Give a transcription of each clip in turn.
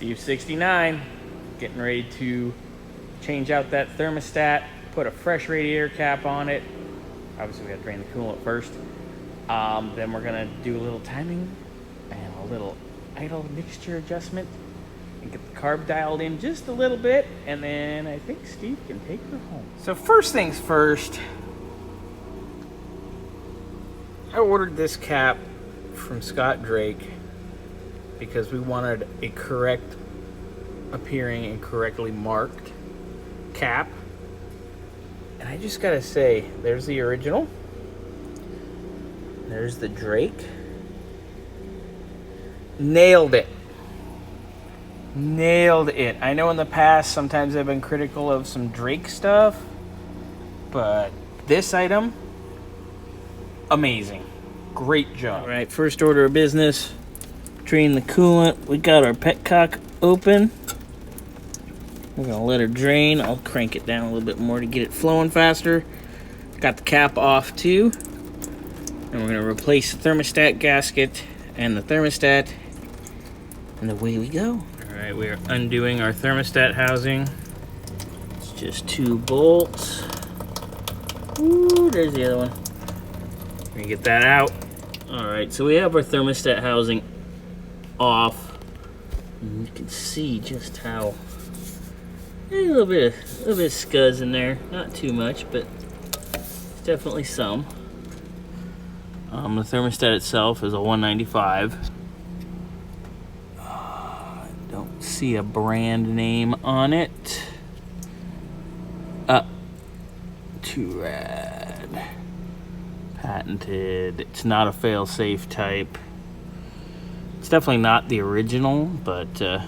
Steve 69, getting ready to change out that thermostat, put a fresh radiator cap on it. Obviously we got to drain the coolant first. Then we're gonna do a little timing and a little idle mixture adjustment and get the carb dialed in just a little bit, and then I think Steve can take her home. So first things first, I ordered this cap from Scott Drake because we wanted a correct appearing and correctly marked cap. And I just gotta say, there's the original. There's the Drake. Nailed it. Nailed it. I know in the past sometimes I've been critical of some Drake stuff, but this item, amazing. Great job. All right, first order of business, drain the coolant. We got our petcock open. We're gonna let her drain. I'll crank it down a little bit more to get it flowing faster. Got the cap off too. And we're gonna replace the thermostat gasket and the thermostat, and away we go. All right, we are undoing our thermostat housing. It's just 2 bolts. Ooh, there's the other one. Let me get that out. All right, so we have our thermostat housing off. And you can see just how a little bit of scuzz in there. Not too much, but definitely some. The thermostat itself is a 195. Don't see a brand name on it. Too rad. Patented. It's not a fail-safe type. It's definitely not the original, but there's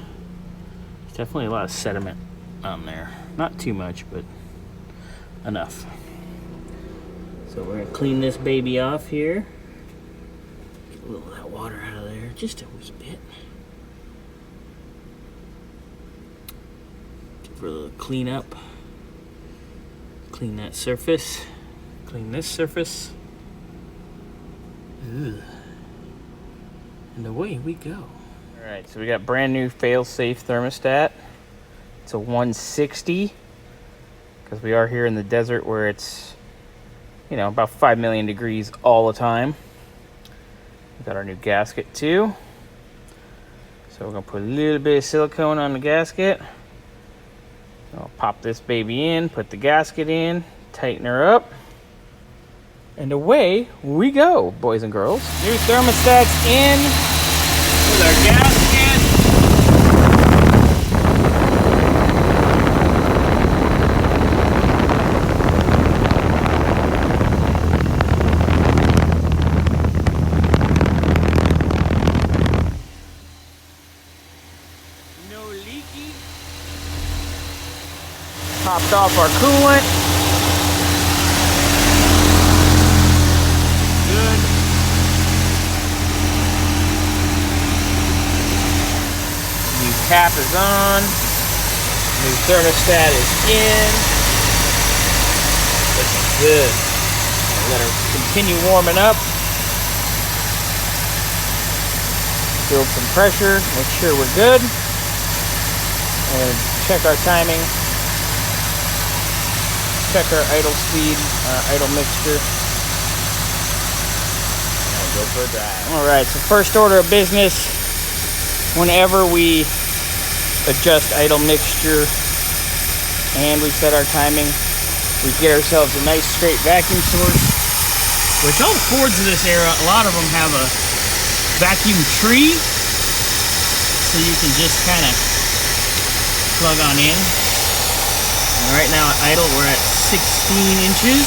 definitely a lot of sediment on there. Not too much, but enough. So we're gonna clean this baby off here. Get a little of that water out of there, just a wee bit. Give her a little clean up. Clean that surface. Clean this surface. Ugh. And away we go. All right, so we got brand new fail-safe thermostat. It's a 160, because we are here in the desert where it's, you know, about 5 million degrees all the time. We got our new gasket too. So we're gonna put a little bit of silicone on the gasket. I'll pop this baby in, put the gasket in, tighten her up, and away we go, boys and girls. New thermostat's in with our gasket. No leaky. Topped off our coolant. Good. New cap is on. New thermostat is in. Looking good. I'll let her continue warming up. Build some pressure. Make sure we're good. And check our timing. Check our idle speed, idle mixture. And go for a drive. All right, so first order of business, whenever we adjust idle mixture and we set our timing, we get ourselves a nice straight vacuum source, which all the Fords of this era, a lot of them have a vacuum tree, so you can just kind of plug on in. And right now at idle, we're at 16 inches.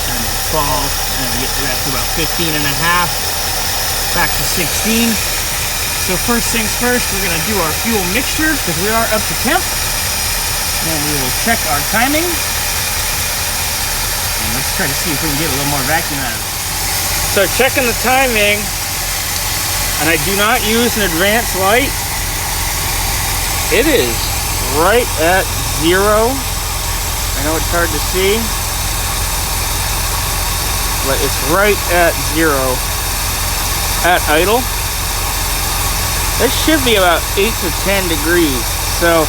And we'll fall, and we get back to about 15 and a half, back to 16. So first things first, we're gonna do our fuel mixture, because we are up to temp. And we will check our timing. And let's try to see if we can get a little more vacuum out of it. So checking the timing, and I do not use an advanced light. It is right at 0. I know it's hard to see, but it's right at 0 at idle. This should be about 8 to 10 degrees. So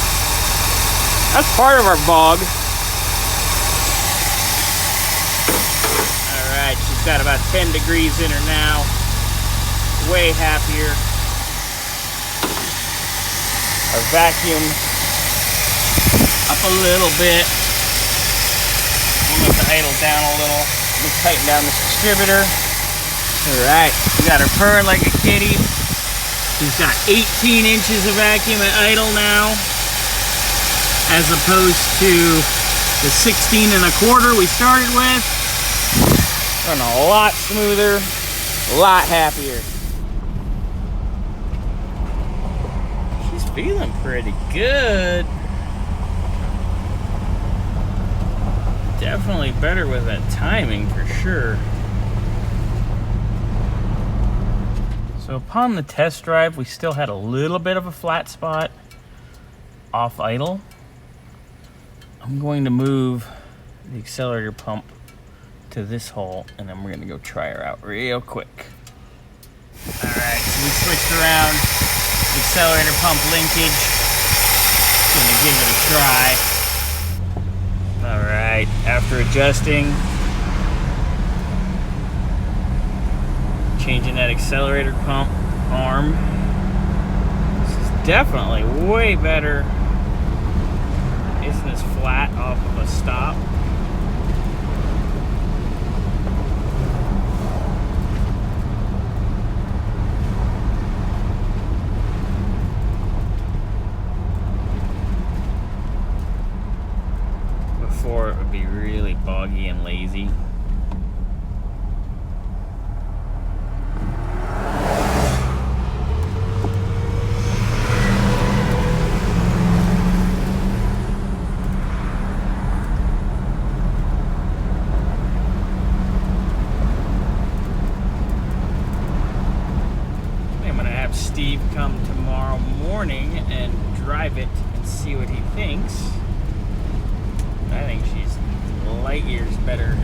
that's part of our bog. All right, she's got about 10 degrees in her now. Way happier. Our vacuum up a little bit. We'll let the idle down a little. Let me tighten down this distributor. All right, we got her purring like a kitty. She's got 18 inches of vacuum at idle now, as opposed to the 16.25 we started with. Running a lot smoother, a lot happier. She's feeling pretty good. Definitely better with that timing for sure. So upon the test drive, we still had a little bit of a flat spot off idle. I'm going to move the accelerator pump to this hole, and then we're gonna go try her out real quick. All right, so we switched around the accelerator pump linkage. Gonna give it a try. All right, after adjusting, changing that accelerator pump arm. This is definitely way better. Isn't as flat off of a stop. Before it would be really boggy and lazy. Steve come tomorrow morning and drive it and see what he thinks. I think she's light years better.